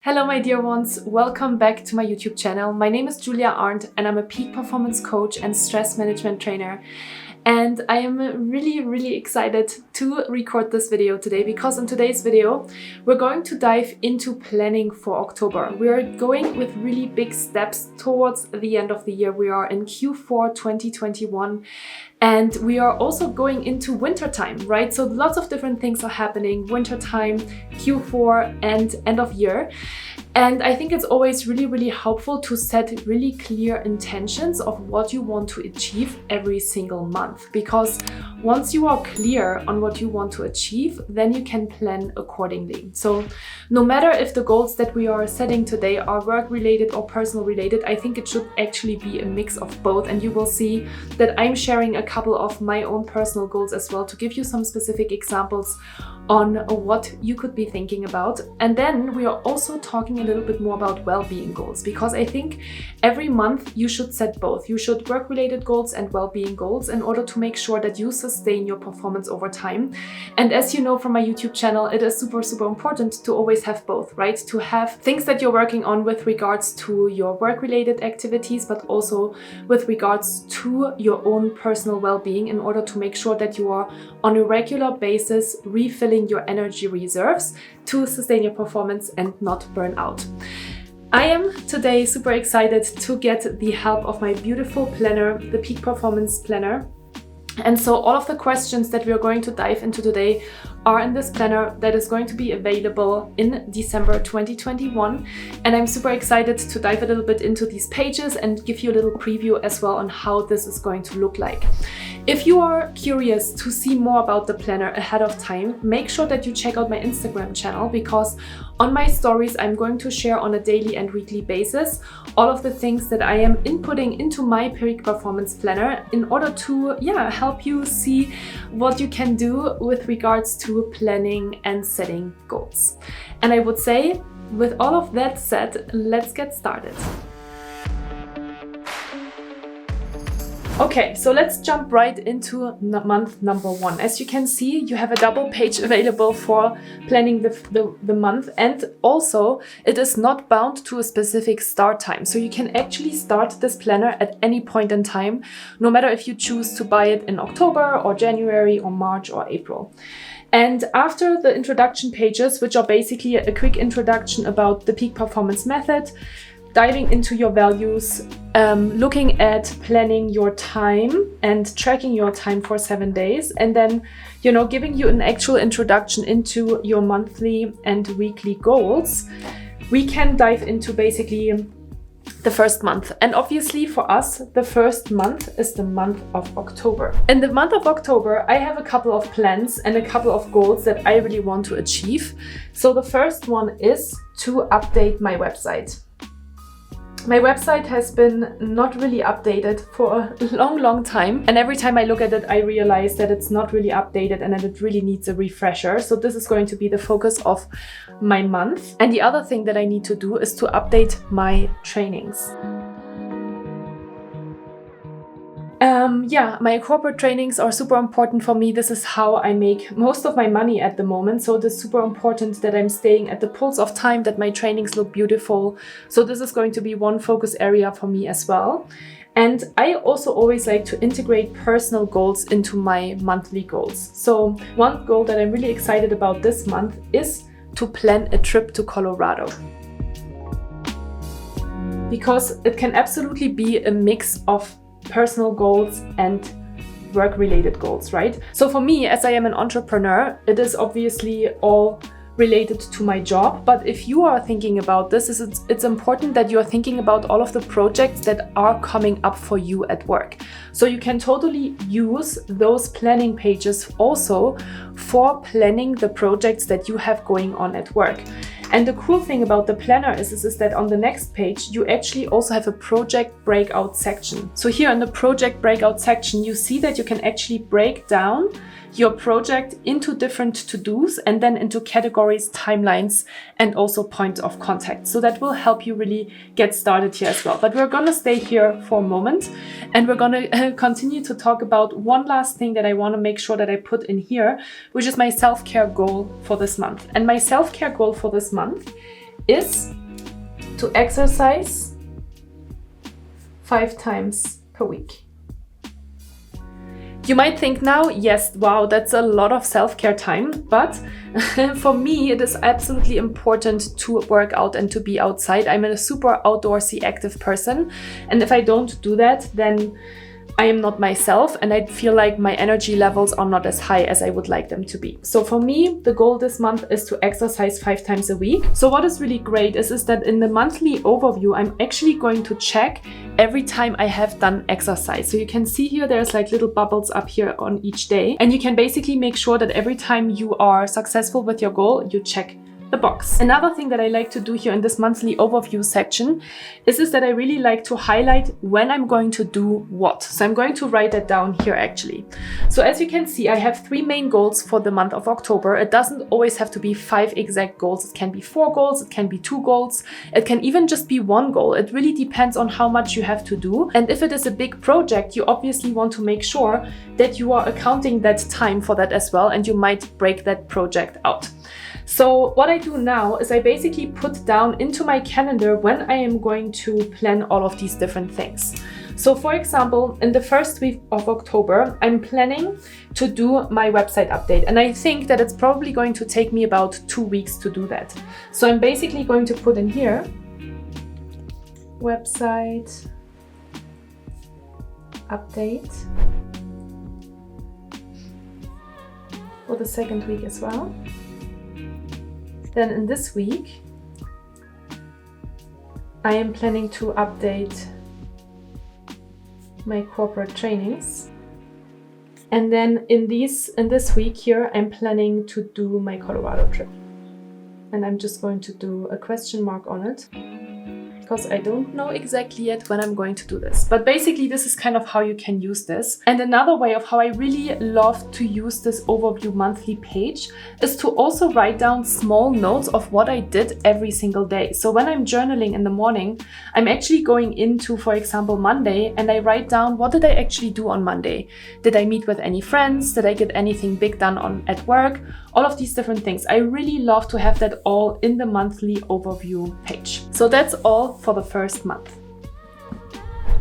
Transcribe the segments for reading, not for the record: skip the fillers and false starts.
Hello my dear ones, welcome back to my YouTube channel. My name is Julia Arndt and I'm a peak performance coach and stress management trainer. And I am really excited to record this video today because in today's video we're going to dive into planning for October. We are going with really big steps towards the end of the year. We are in Q4 2021 and we are also going into winter time, right? So lots of different things are happening, winter time, Q4 and end of year. And I think it's always really helpful to set really clear intentions of what you want to achieve every single month. Because once you are clear on what you want to achieve, then you can plan accordingly. So no matter if the goals that we are setting today are work related or personal related, I think it should actually be a mix of both. And you will see that I'm sharing a couple of my own personal goals as well to give you some specific examples on what you could be thinking about. And then we are also talking a little bit more about well-being goals, because I think every month you should set both. You should work-related goals and well-being goals in order to make sure that you sustain your performance over time. And as you know from my YouTube channel, it is super important to always have both, right? To have things that you're working on with regards to your work-related activities, but also with regards to your own personal well-being in order to make sure that you are on a regular basis refilling your energy reserves to sustain your performance and not burn out. I am today super excited to get the help of my beautiful planner, the Peak Performance Planner. And so all of the questions that we are going to dive into today are in this planner that is going to be available in December 2021. And I'm super excited to dive a little bit into these pages and give you a little preview as well on how this is going to look like. If you are curious to see more about the planner ahead of time, make sure that you check out my Instagram channel, because on my stories I'm going to share on a daily and weekly basis all of the things that I am inputting into my Peak Performance Planner in order to help you see what you can do with regards to planning and setting goals. And I would say, with all of that said, let's get started. Okay, so let's jump right into month number one. As you can see, you have a double page available for planning the month, and also it is not bound to a specific start time. So you can actually start this planner at any point in time, no matter if you choose to buy it in October or January or March or April. And after the introduction pages, which are basically a quick introduction about the peak performance method, diving into your values, looking at planning your time and tracking your time for 7 days, and then, giving you an actual introduction into your monthly and weekly goals, we can dive into basically the first month. And obviously for us, the first month is the month of October. In the month of October, I have a couple of plans and a couple of goals that I really want to achieve. So the first one is to update my website. My website has been not really updated for a long time. And every time I look at it, I realize that it's not really updated and that it really needs a refresher. So this is going to be the focus of my month. And the other thing that I need to do is to update my trainings. My corporate trainings are super important for me. This is how I make most of my money at the moment. So it is super important that I'm staying at the pulse of time, that my trainings look beautiful. So this is going to be one focus area for me as well. And I also always like to integrate personal goals into my monthly goals. So one goal that I'm really excited about this month is to plan a trip to Colorado, because it can absolutely be a mix of personal goals and work-related goals, right? So for me, as I am an entrepreneur, it is obviously all related to my job. But if you are thinking about this, it's important that you are thinking about all of the projects that are coming up for you at work. So you can totally use those planning pages also for planning the projects that you have going on at work. And the cool thing about the planner is that on the next page, you actually also have a project breakout section. So here in the project breakout section, you see that you can actually break down your project into different to-dos and then into categories, timelines, and also points of contact. So that will help you really get started here as well. But we're gonna stay here for a moment and we're gonna continue to talk about one last thing that I wanna make sure that I put in here, which is my self-care goal for this month. And my self-care goal for this month is to exercise 5 times per week. You might think now, yes, wow, that's a lot of self-care time, but for me, it is absolutely important to work out and to be outside. I'm a super outdoorsy active person, and if I don't do that, then I am not myself, and I feel like my energy levels are not as high as I would like them to be. So for me, the goal this month is to exercise 5 times a week. So what is really great is that in the monthly overview, I'm actually going to check every time I have done exercise. So you can see here, there's like little bubbles up here on each day. And you can basically make sure that every time you are successful with your goal, you check the box. Another thing that I like to do here in this monthly overview section is that I really like to highlight when I'm going to do what. So I'm going to write that down here actually. So as you can see, I have 3 main goals for the month of October. It doesn't always have to be 5 exact goals. It can be 4 goals, it can be 2 goals, it can even just be 1 goal. It really depends on how much you have to do. And if it is a big project, you obviously want to make sure that you are accounting that time for that as well, and you might break that project out. So what I do now is I basically put down into my calendar when I am going to plan all of these different things. So for example, in the first week of October, I'm planning to do my website update. And I think that it's probably going to take me about 2 weeks to do that. So I'm basically going to put in here, website update for the second week as well. Then in this week, I am planning to update my corporate trainings. And then in this week here, I'm planning to do my Colorado trip. And I'm just going to do a question mark on it, because I don't know exactly yet when I'm going to do this. But basically, this is kind of how you can use this. And another way of how I really love to use this overview monthly page is to also write down small notes of what I did every single day. So when I'm journaling in the morning, I'm actually going into, for example, Monday, and I write down what did I actually do on Monday? Did I meet with any friends? Did I get anything big done at work? All of these different things. I really love to have that all in the monthly overview page. So that's all for the first month.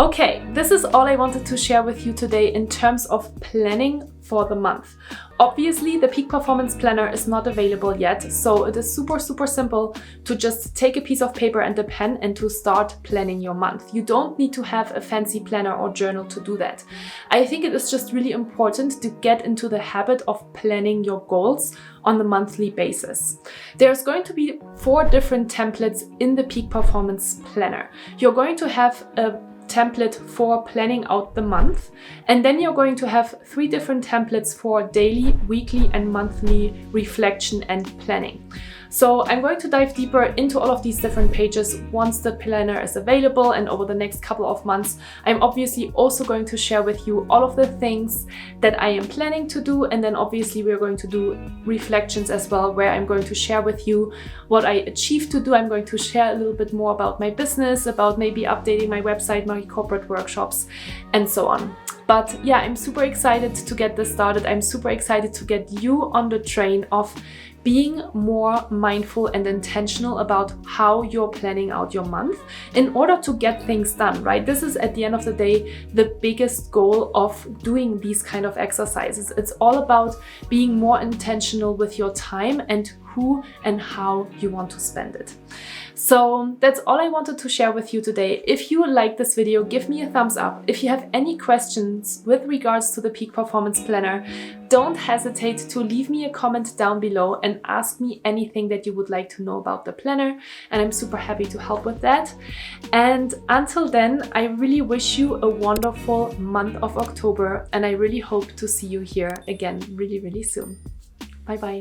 Okay, this is all I wanted to share with you today in terms of planning for the month. Obviously, the Peak Performance Planner is not available yet, so it is super simple to just take a piece of paper and a pen and to start planning your month. You don't need to have a fancy planner or journal to do that. I think it is just really important to get into the habit of planning your goals on a monthly basis. There's going to be 4 different templates in the Peak Performance Planner. You're going to have a template for planning out the month, and then you're going to have 3 different templates for daily, weekly and monthly reflection and planning. So I'm going to dive deeper into all of these different pages once the planner is available, and over the next couple of months I'm obviously also going to share with you all of the things that I am planning to do, and then obviously we're going to do reflections as well, where I'm going to share with you what I achieved to do. I'm going to share a little bit more about my business, about maybe updating my website, my corporate workshops and so on. But yeah, I'm super excited to get this started. I'm super excited to get you on the train of being more mindful and intentional about how you're planning out your month in order to get things done, right? This is at the end of the day the biggest goal of doing these kind of exercises. It's all about being more intentional with your time and who and how you want to spend it. So that's all I wanted to share with you today. If you like this video, give me a thumbs up. If you have any questions with regards to the Peak Performance Planner, don't hesitate to leave me a comment down below and ask me anything that you would like to know about the planner, and I'm super happy to help with that. And until then, I really wish you a wonderful month of October, and I really hope to see you here again really soon. Bye bye.